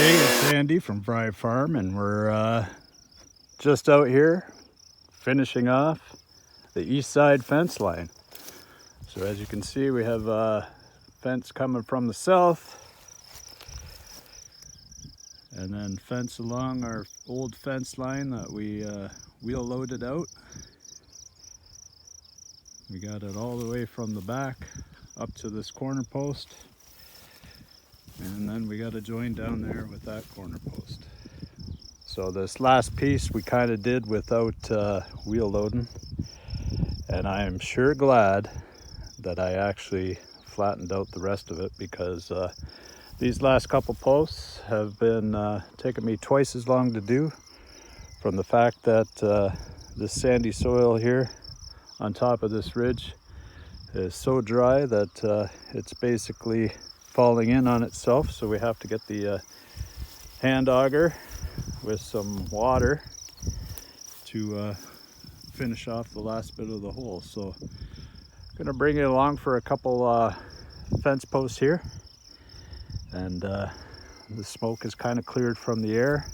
Hey, it's Andy from Fry Farm, and we're just out here finishing off the east side fence line. So as you can see, we have a fence coming from the south, and then fence along our old fence line that we wheel loaded out. We got it all the way from the back up to this corner post. And then we got to join down there with that corner post. So this last piece we kind of did without wheel loading. And I am sure glad that I actually flattened out the rest of it, because these last couple posts have been taking me twice as long to do, from the fact that this sandy soil here on top of this ridge is so dry that it's basically falling in on itself. So we have to get the hand auger with some water to finish off the last bit of the hole. So I'm gonna bring you along for a couple fence posts here, and the smoke is kind of cleared from the air,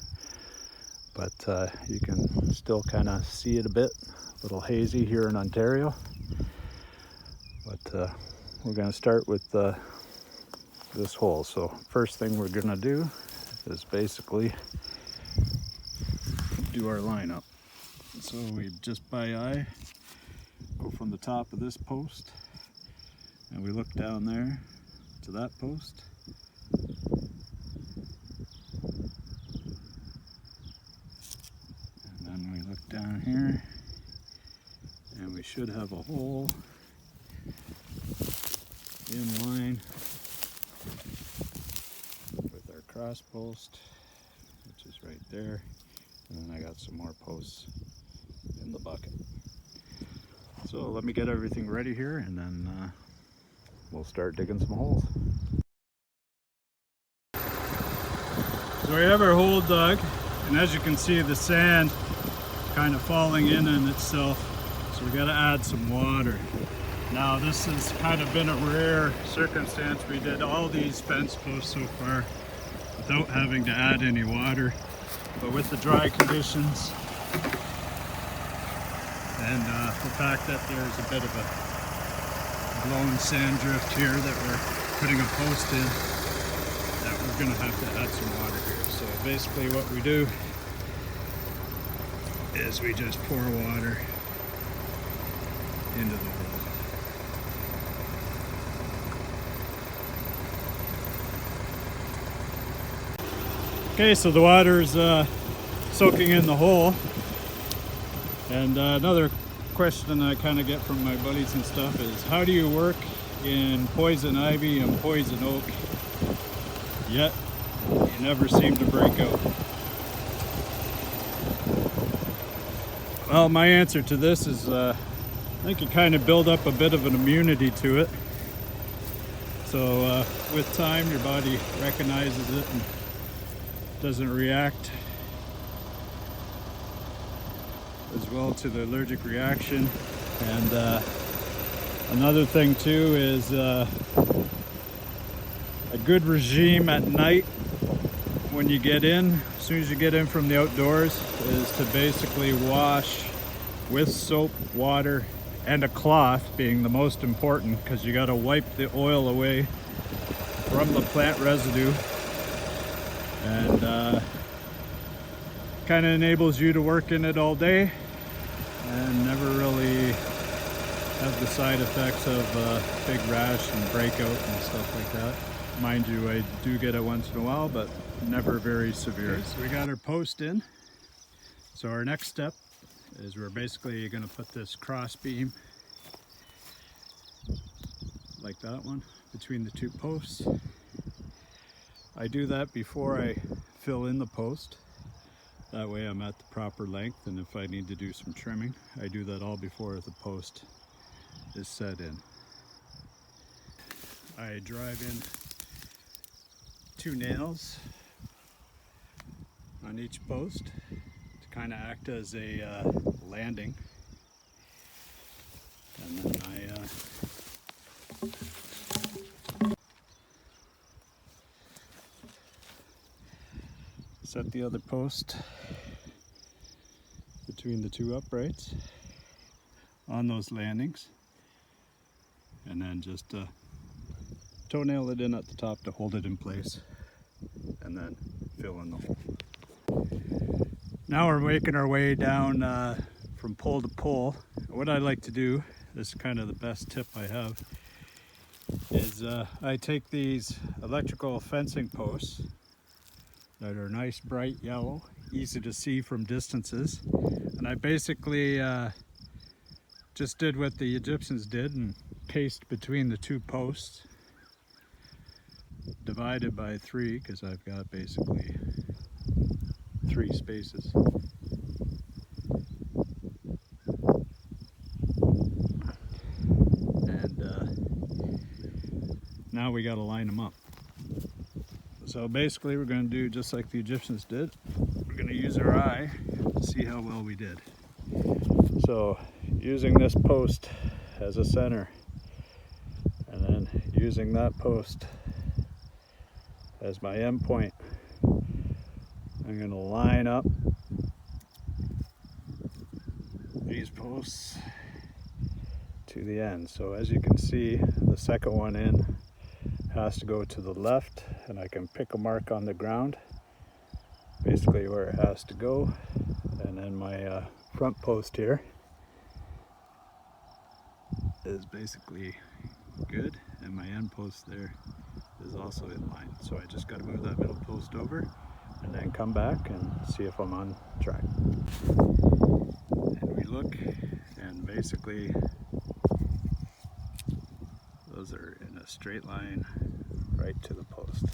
but you can still kind of see it a bit, a little hazy here in Ontario. But we're gonna start with this hole. So first thing we're gonna do is basically do our lineup. So we just by eye go from the top of this post, and we look down there to that post, and then we look down here, and we should have a hole in line with our cross post, which is right there. And then I got some more posts in the bucket. So let me get everything ready here, and then we'll start digging some holes. So we have our hole dug, and as you can see, the sand kind of falling in on itself. So we got to add some water. Now this has kind of been a rare circumstance. We did all these fence posts so far without having to add any water, but with the dry conditions and the fact that there's a bit of a blown sand drift here that we're putting a post in, that we're going to have to add some water here. So basically what we do is we just pour water into the hole. Okay, so the water's soaking in the hole, and another question I kind of get from my buddies and stuff is, how do you work in poison ivy and poison oak, yet you never seem to break out? Well, my answer to this is I think you kind of build up a bit of an immunity to it. So with time, your body recognizes it and doesn't react as well to the allergic reaction. And another thing too is a good regime at night when you get in, as soon as you get in from the outdoors, is to basically wash with soap, water, and a cloth being the most important, because you got to wipe the oil away from the plant residue. And kind of enables you to work in it all day and never really have the side effects of big rash and breakout and stuff like that. Mind you, I do get it once in a while, but never very severe. Okay, so we got our post in. So our next step is we're basically going to put this cross beam like that one between the two posts. I do that before I fill in the post. That way I'm at the proper length, and if I need to do some trimming, I do that all before the post is set in. I drive in 2 nails on each post to kind of act as a landing. And then set the other post between the two uprights on those landings, and then just toenail it in at the top to hold it in place, and then fill in the hole. Now we're making our way down from pole to pole. What I like to do, this is kind of the best tip I have, is I take these electrical fencing posts that are nice bright yellow, easy to see from distances, and I basically just did what the Egyptians did and paced between the two posts, divided by 3 because I've got basically 3 spaces. And now we got to line them up. So basically we're going to do just like the Egyptians did. We're going to use our eye to see how well we did. So using this post as a center, and then using that post as my end point, I'm going to line up these posts to the end. So as you can see, the second one in has to go to the left, and I can pick a mark on the ground, basically where it has to go. And then my front post here is basically good, and my end post there is also in line. So I just got to move that middle post over and then come back and see if I'm on track. And we look, and basically those are in a straight line right to the post.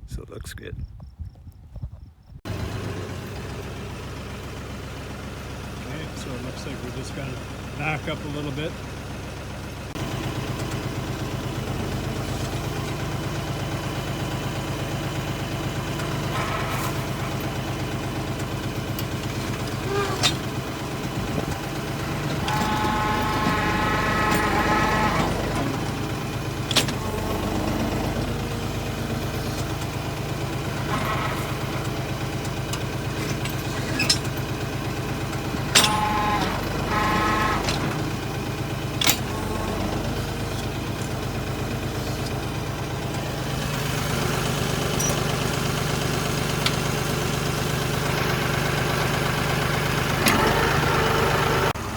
So it looks good. Okay, so it looks like we just got to back up a little bit.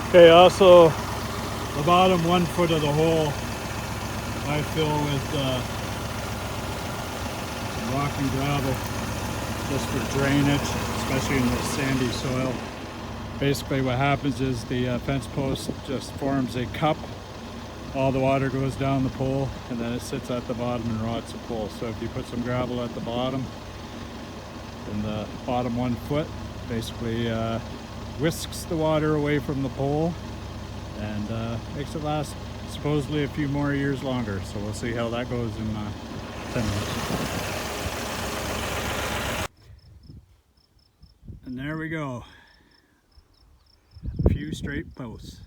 Okay, also the bottom 1 foot of the hole I fill with some rock and gravel just for drainage, especially in the sandy soil. Basically what happens is the fence post just forms a cup. All the water goes down the pole, and then it sits at the bottom and rots the pole. So if you put some gravel at the bottom, in the bottom 1 foot, basically whisks the water away from the pole and makes it last supposedly a few more years longer. So we'll see how that goes in 10 minutes. And there we go. A few straight posts.